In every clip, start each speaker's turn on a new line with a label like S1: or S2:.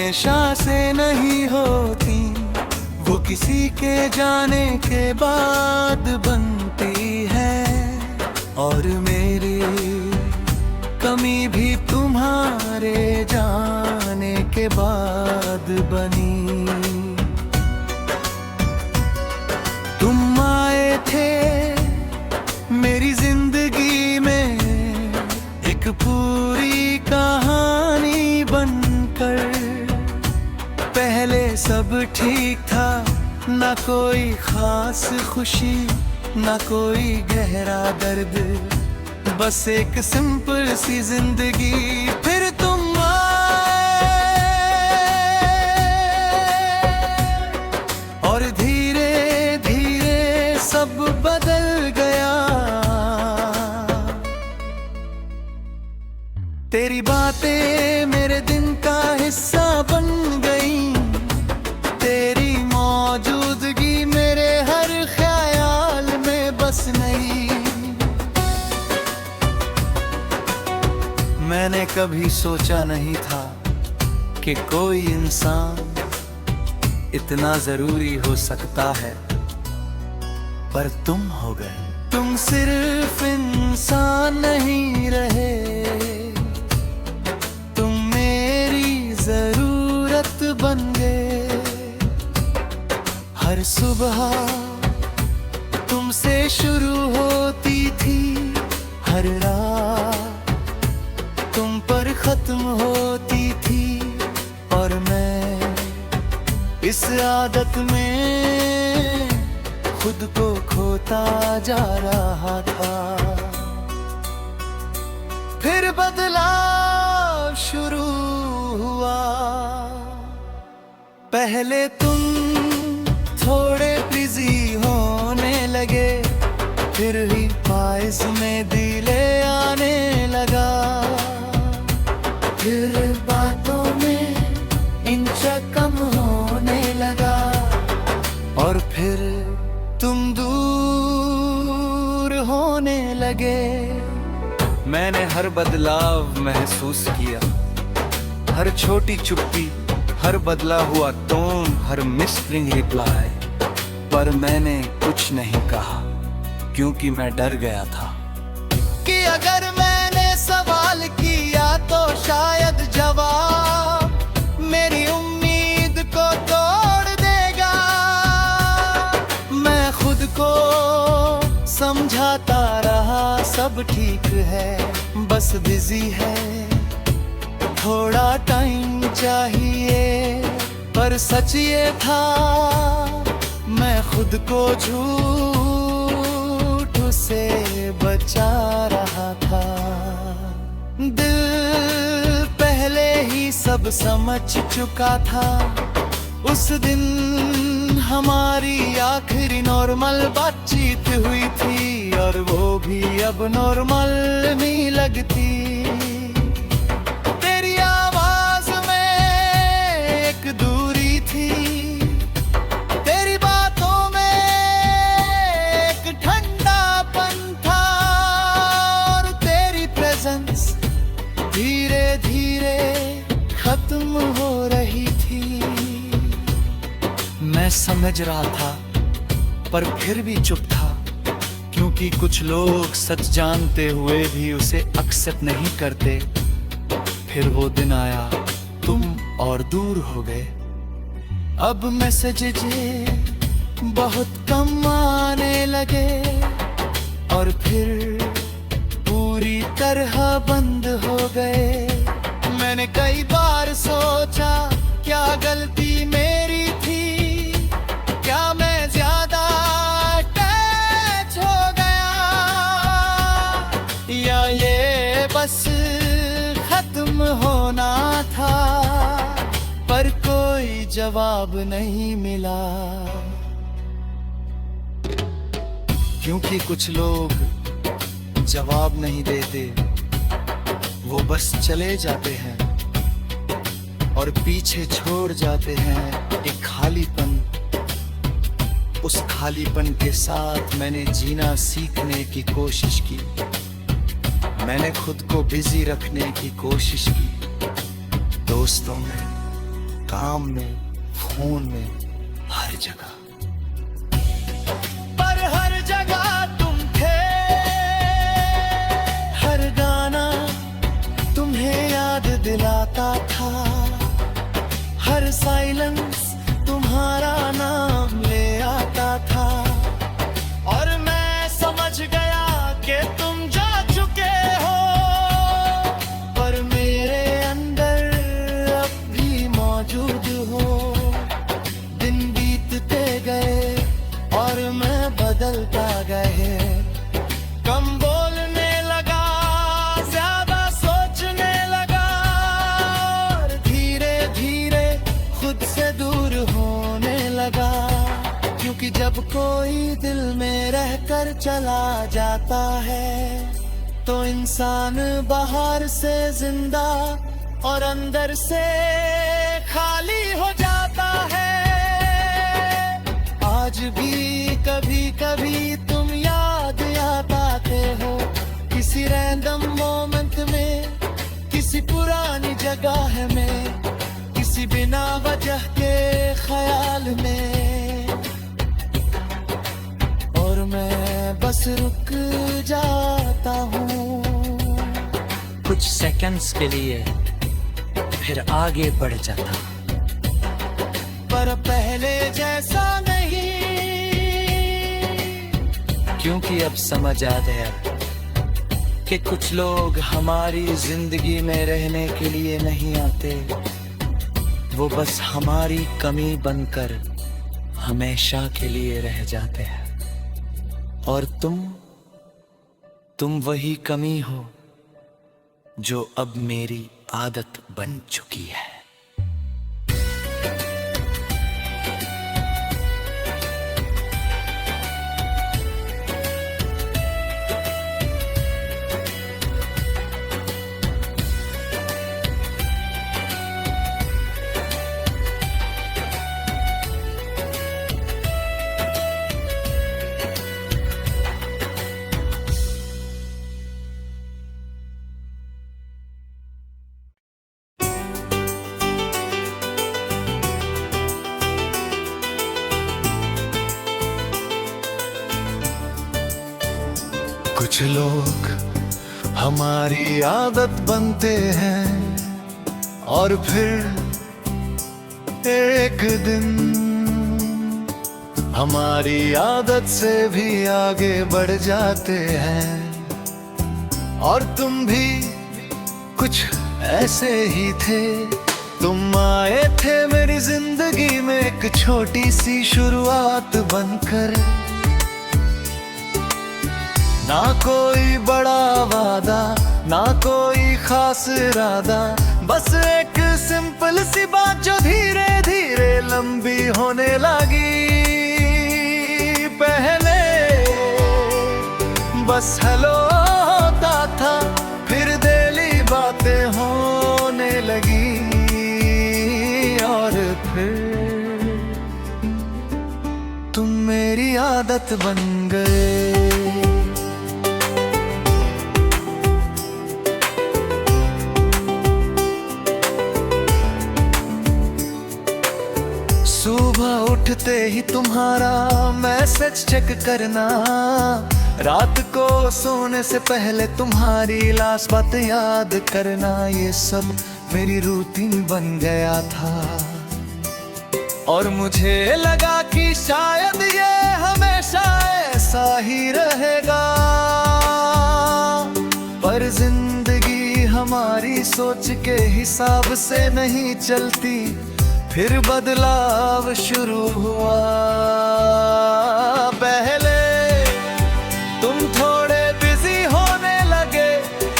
S1: हमेशा से नहीं होती, वो किसी के जाने के बाद बनती है। और मेरी कमी भी तुम्हारे जाने के बाद बनी। तुम आए थे मेरी जिंदगी में एक पूरी कहानी बनकर। पहले सब ठीक था, ना कोई खास खुशी, ना कोई गहरा दर्द, बस एक सिंपल सी जिंदगी। फिर तुम आए और धीरे धीरे सब बदल गया। तेरी बातें मेरे दिन का हिस्सा बन गई, तेरी मौजूदगी मेरे हर ख्याल में बस नहीं। मैंने कभी सोचा नहीं था कि कोई इंसान इतना जरूरी हो सकता है, पर तुम हो गए। तुम सिर्फ इंसान नहीं रहे, तुम मेरी जरूरत बन गए। हर सुबह तुमसे शुरू होती थी, हर रात तुम पर खत्म होती थी। और मैं इस आदत में खुद को खोता जा रहा था। फिर बदलाव शुरू हुआ। पहले तुम थोड़े बिजी होने लगे, फिर ही पास में दिले आने लगा। फिर बातों में इंच कम होने लगा, और फिर तुम दूर होने लगे। मैंने हर बदलाव महसूस किया, हर छोटी चुप्पी, हर बदला हुआ टोन, हर मिस्ड रिप्लाई। पर मैंने कुछ नहीं कहा, क्योंकि मैं डर गया था कि अगर मैंने सवाल किया तो शायद जवाब मेरी उम्मीद को तोड़ देगा। मैं खुद को समझाता रहा सब ठीक है, बस बिजी है, थोड़ा टाइम चाहिए। पर सच ये था, मैं खुद को झूठ से बचा रहा था। दिल पहले ही सब समझ चुका था। उस दिन हमारी आखिरी नॉर्मल बातचीत हुई थी, और वो भी अब नॉर्मल नहीं लगती। तेरी आवाज में एक दूरी थी, तेरी बातों में एक ठंडापन था, और तेरी प्रेजेंस धीरे धीरे खत्म हो रही थी। मैं समझ रहा था, पर फिर भी चुप था, क्योंकि कुछ लोग सच जानते हुए भी उसे एक्सेप्ट नहीं करते। फिर वो दिन आया, तुम और दूर हो गए। अब मैसेजेस बहुत कम आने लगे, और फिर पूरी तरह बंद हो गए। मैंने कई बार सोचा, क्या गलती मेरी थी, क्या मैं ज्यादा अटैच हो गया, या ये बस खत्म होना था। पर कोई जवाब नहीं मिला, क्योंकि कुछ लोग जवाब नहीं देते, वो बस चले जाते हैं और पीछे छोड़ जाते हैं एक खालीपन। उस खालीपन के साथ मैंने जीना सीखने की कोशिश की। मैंने खुद को बिजी रखने की कोशिश की, दोस्तों में, काम में, फोन में, हर जगह। पर हर जगह तुम थे, हर गाना तुम्हें याद दिलाता था, हर साइलेंस तुम्हारा नाम ले आता था। और मैं समझ गया कि तुम जा चुके हो, पर मेरे अंदर अब भी मौजूद हो। दिन बीतते गए और मैं बदलता गए, कम बोलने लगा, ज्यादा सोचने लगा, और धीरे धीरे खुद से दूर होने लगा। क्योंकि जब कोई दिल में रहकर चला जाता है तो इंसान बाहर से जिंदा और अंदर से खाली हो जाता है। आज भी कभी कभी तुम याद आते हो, किसी रैंडम मोमेंट में, किसी पुरानी जगह में, किसी बिना वजह के ख्याल में। और मैं बस रुक जाता हूँ
S2: कुछ सेकंड्स के लिए, फिर आगे बढ़ जाता।
S1: पर पहले जैसा नहीं,
S2: क्योंकि अब समझ आ गया कि कुछ लोग हमारी जिंदगी में रहने के लिए नहीं आते, वो बस हमारी कमी बनकर हमेशा के लिए रह जाते हैं। और तुम वही कमी हो जो अब मेरी आदत बन चुकी है।
S1: कुछ लोग हमारी आदत बनते हैं और फिर एक दिन हमारी आदत से भी आगे बढ़ जाते हैं। और तुम भी कुछ ऐसे ही थे, तुम आए थे मेरी जिंदगी में एक छोटी सी शुरुआत बनकर। ना कोई बड़ा वादा, ना कोई खास इरादा, बस एक सिंपल सी बात जो धीरे धीरे लंबी होने लगी। पहले बस हेलो होता था, फिर डेली बातें होने लगी, और फिर तुम मेरी आदत बन गए। सुबह उठते ही तुम्हारा मैसेज चेक करना, रात को सोने से पहले तुम्हारी लास्ट बात याद करना, ये सब मेरी रूटीन बन गया था। और मुझे लगा कि शायद ये हमेशा ऐसा ही रहेगा, पर जिंदगी हमारी सोच के हिसाब से नहीं चलती। फिर बदलाव शुरू हुआ। पहले तुम थोड़े बिजी होने लगे,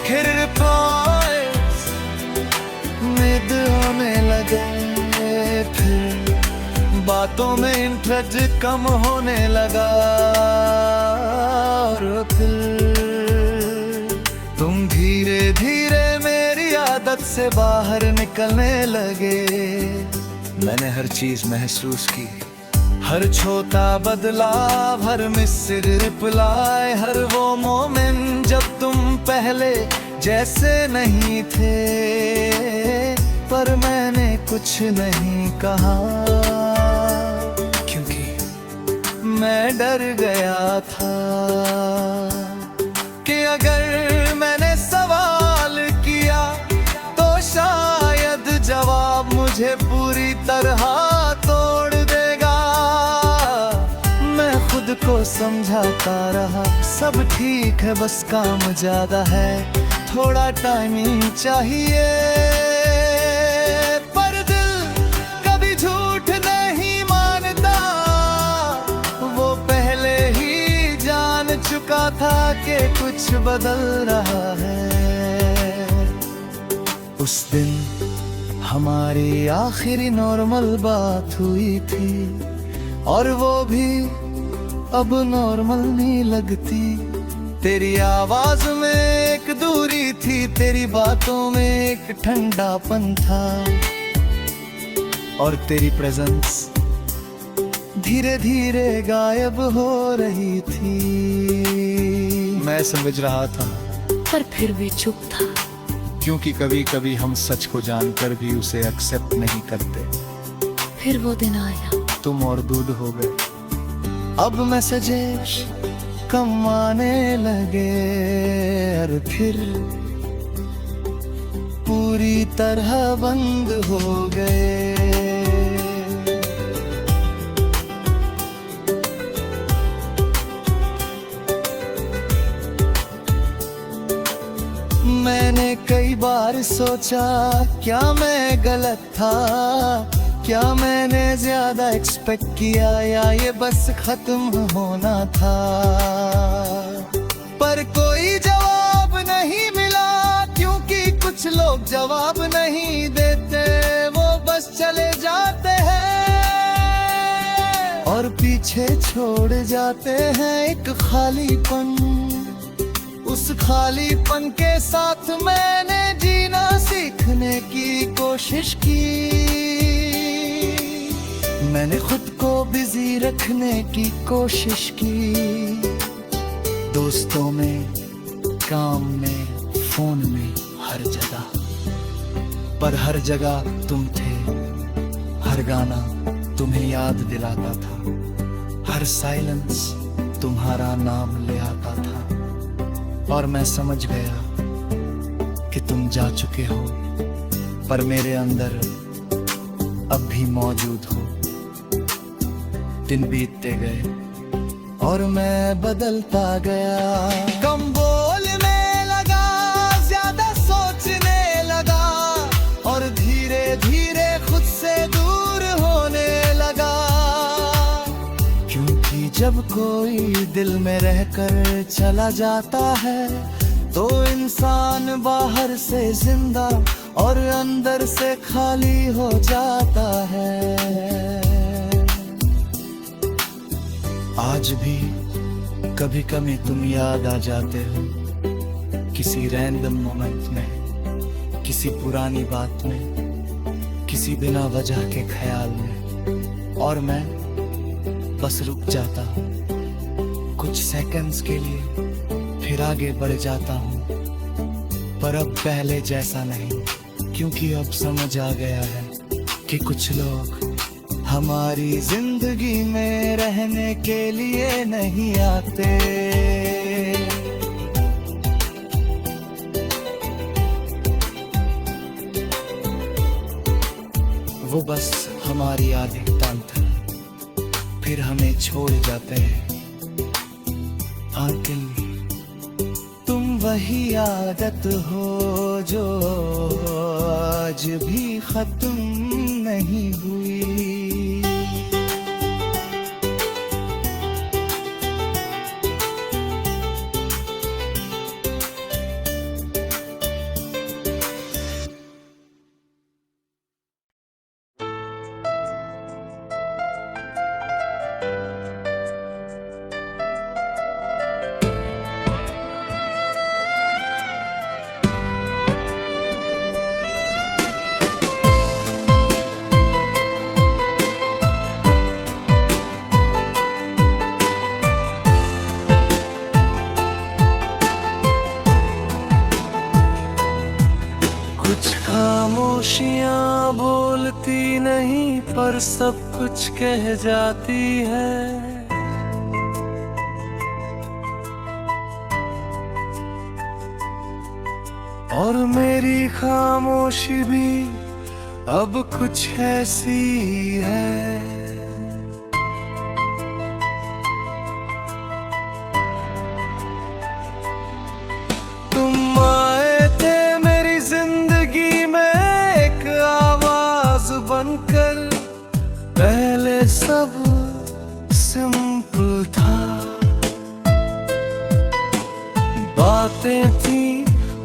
S1: फिर रिप्लाइज मिड होने लगे, फिर बातों में इंटरेस्ट कम होने लगा, और फिर तुम धीरे धीरे मेरी आदत से बाहर निकलने लगे। मैंने हर चीज महसूस की, हर छोटा बदलाव, हर मिस्ड रिप्लाई, हर वो मोमेंट जब तुम पहले जैसे नहीं थे। पर मैंने कुछ नहीं कहा, क्योंकि मैं डर गया था कि अगर मैंने सवाल किया तो शायद जवाब मुझे पूरी तरह तोड़ देगा। मैं खुद को समझाता रहा सब ठीक है, बस काम ज्यादा है, थोड़ा टाइमिंग चाहिए। पर दिल कभी झूठ नहीं मानता, वो पहले ही जान चुका था कि कुछ बदल रहा है। उस दिन हमारी आखिरी नॉर्मल बात हुई थी, और वो भी अब नॉर्मल नहीं लगती। तेरी आवाज में एक दूरी थी, तेरी बातों में एक ठंडापन था, और तेरी प्रेजेंस धीरे धीरे गायब हो रही थी। मैं समझ रहा था,
S3: पर फिर भी चुप था,
S1: क्योंकि कभी कभी हम सच को जानकर भी उसे एक्सेप्ट नहीं करते।
S3: फिर वो दिन आया,
S1: तुम और दूध हो गए। अब मैसेजेस कम आने लगे, और फिर पूरी तरह बंद हो गए। मैंने कई बार सोचा, क्या मैं गलत था, क्या मैंने ज्यादा एक्सपेक्ट किया, या ये बस खत्म होना था। पर कोई जवाब नहीं मिला, क्योंकि कुछ लोग जवाब नहीं देते, वो बस चले जाते हैं और पीछे छोड़ जाते हैं एक खालीपन। उस खालीपन के साथ मैंने जीना सीखने की कोशिश की। मैंने खुद को बिजी रखने की कोशिश की, दोस्तों में, काम में, फोन में, हर जगह। पर हर जगह तुम थे, हर गाना तुम्हें याद दिलाता था, हर साइलेंस तुम्हारा नाम ले आता था। और मैं समझ गया कि तुम जा चुके हो, पर मेरे अंदर अब भी मौजूद हो। दिन बीतते गए और मैं बदलता गया, कम बोलने लगा, ज्यादा सोचने लगा, और धीरे धीरे खुद से दूर होने लगा। क्योंकि जब कोई दिल में रहकर चला जाता है, तो इंसान बाहर से जिंदा और अंदर से खाली हो जाता है। आज भी कभी कभी तुम याद आ जाते हो, किसी रैंडम मोमेंट में, किसी पुरानी बात में, किसी बिना वजह के ख्याल में, और मैं बस रुक जाता हूँ कुछ सेकंड्स के लिए, फिर आगे बढ़ जाता हूँ। पर अब पहले जैसा नहीं, क्योंकि अब समझ आ गया है कि कुछ लोग हमारी जिंदगी में रहने के लिए नहीं आते। वो बस हमारी आधी तंत्र, फिर हमें छोड़ जाते हैं। आखिर तुम वही आदत हो जो आज भी खत्म नहीं हुई। और सब कुछ कह जाती है। और मेरी खामोशी भी अब कुछ ऐसी है। तुम आए थे मेरी जिंदगी में एक आवाज बनकर। पहले सब सिंपल था, बातें थी,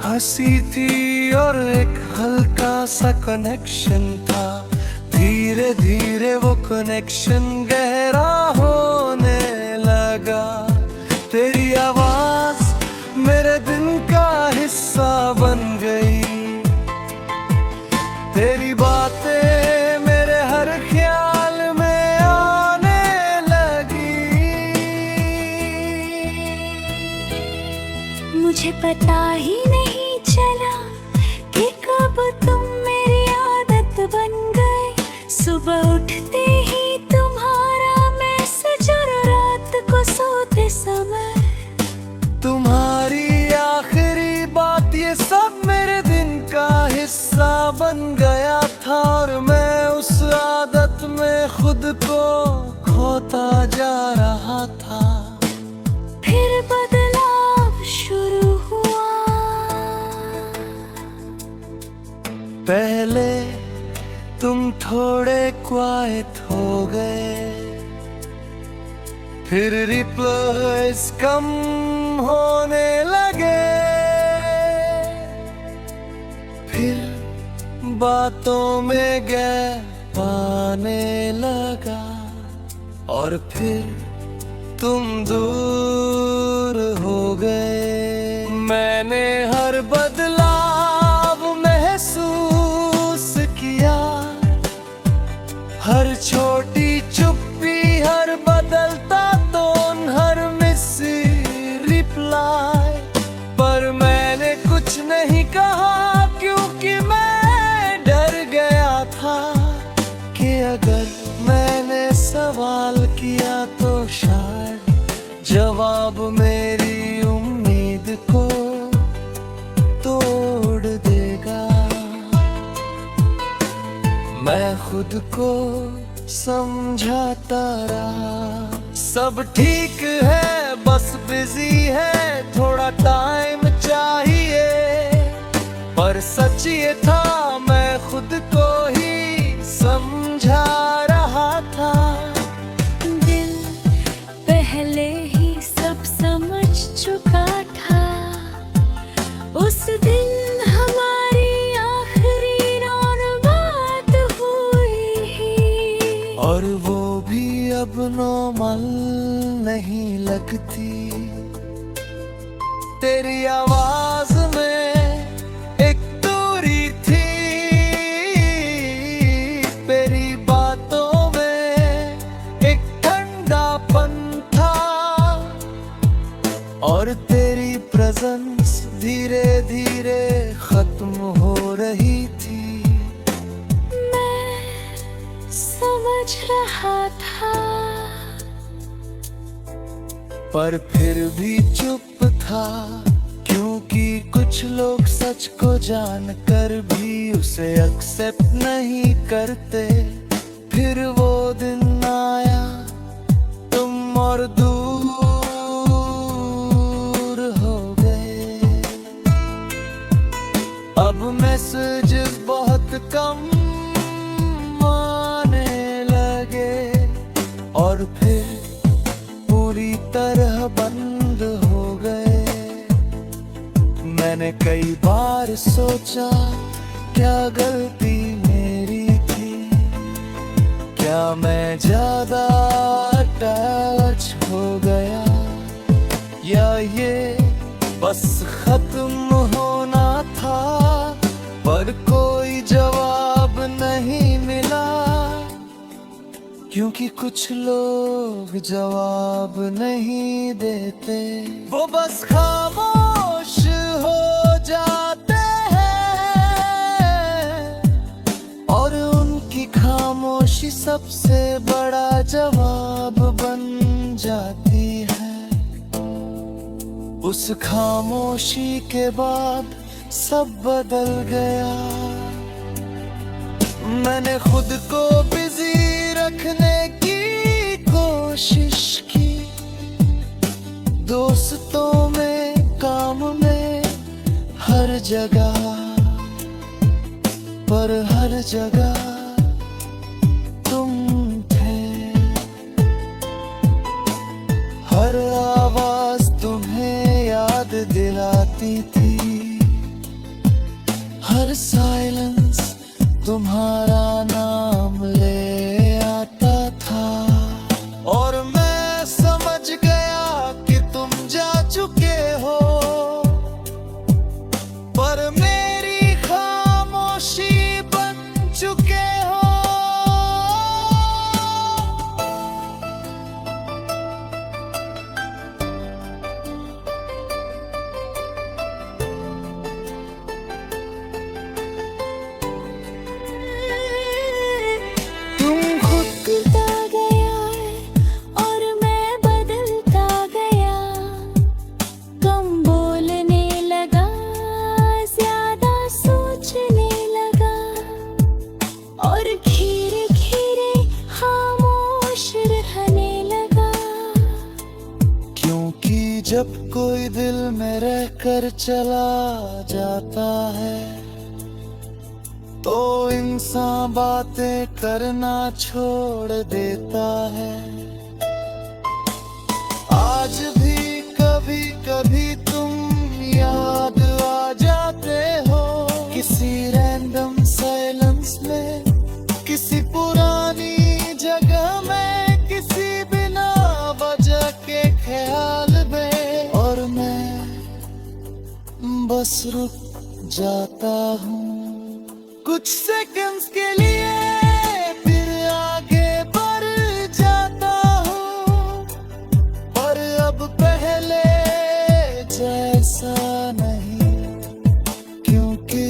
S1: हंसी थी और एक हल्का सा कनेक्शन था। धीरे धीरे वो कनेक्शन गहरा होने लगा। तेरी आवाज मेरे दिन का हिस्सा बन गई। तेरी बातें मेरे हर ख्याल में आने लगी।
S3: मुझे पता ही नहीं चला कि कब तुम मेरी आदत बन गए। सुबह उठते ही तुम्हारा मैसेज और रात को सोते समय
S1: तुम्हारी आखिरी बात, ये सब मेरे दिन का हिस्सा बन गया था। और मैं उस आदत में खुद को खोता जा रहा था।
S3: फिर बदलाव शुरू हुआ।
S1: पहले तुम थोड़े क्वाइट हो गए, फिर रिप्लाइज कम होने लगे। फिर बातों में गैप आने लगा। और फिर तुम दूर हो गए। मैंने हर बदलाव महसूस किया। हर छोटी चुप्पी, हर बदलता टोन, हर मिस रिप्लाई। पर मैंने कुछ नहीं कहा क्योंकि मैं डर गया था कि अगर मैंने सवाल किया तो शायद जवाब मेरी उम्मीद को तोड़ देगा। मैं खुद को समझाता रहा, सब ठीक है, बस बिजी है, थोड़ा टाइम चाहिए। पर सच ये था, मैं खुद को ही समझा रहा था।
S3: दिल पहले ही सब समझ चुका था। उस दिन हमारी आखिरी और बात हुई।
S1: और वो भी अब नॉर्मल नहीं लगती। तेरी आवाज में एक दूरी थी, तेरी बातों में एक ठंडापन था। और तेरी प्रेजेंस धीरे धीरे खत्म हो रही थी।
S3: मैं समझ रहा था,
S1: पर फिर भी चुप था, क्योंकि कुछ लोग सच को जानकर भी उसे एक्सेप्ट नहीं करते। फिर वो दिन आया, तुम और दूर हो गए। अब मैसेजेस बहुत कम आने लगे। और फिर पूरी तरह बंद हो गए। मैंने कई बार सोचा, क्या गलती मेरी थी? क्या मैं ज्यादा अटैच हो गया? या ये बस खत्म होना था? पर कोई जवाब नहीं मिला, क्योंकि कुछ लोग जवाब नहीं देते। वो बस खामोश हो जाते हैं और उनकी खामोशी सबसे बड़ा जवाब बन जाती है। उस खामोशी के बाद सब बदल गया। मैंने खुद को बिजी रखने की कोशिश की, दोस्तों में, काम में, हर जगह, पर हर जगह तुम थे। हर आवाज तुम्हें याद दिलाती थी, हर साइलेंस तुम्हारा नाम ले आता था। और मैं समझ गया कि तुम जा चुके हो, पर मेरी खामोशी बन चुके हो।
S3: बदलता गया है और मैं बदलता गया, कम बोलने लगा, ज्यादा सोचने लगा, और धीरे धीरे खामोश रहने लगा।
S1: क्योंकि जब कोई दिल में रहकर चला जाता है तो इंसान बातें करना छोड़ देता है। आज भी कभी कभी तुम याद आ जाते हो, किसी रैंडम साइलेंस में, किसी पुरानी जगह में, किसी बिना वजह के ख्याल में। और मैं बस रुक जाता हूँ कुछ सेकंड्स के लिए, फिर आगे बढ़ जाता हूँ। पर अब पहले जैसा नहीं, क्योंकि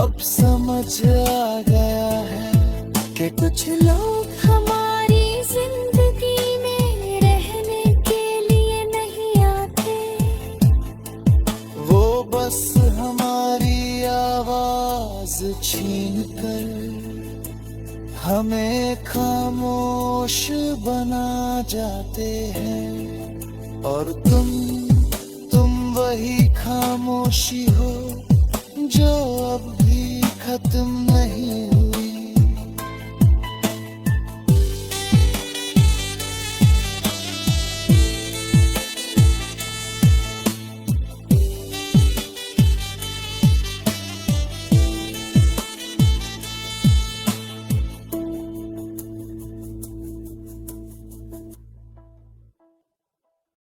S1: अब समझ आ गया है कि
S3: कुछ लोग हमारी जिंदगी में रहने के लिए नहीं आते,
S1: वो बस हमारी आवाज छीन कर हमें खामोश बना जाते हैं। और तुम वही खामोशी हो जो अब भी खत्म नहीं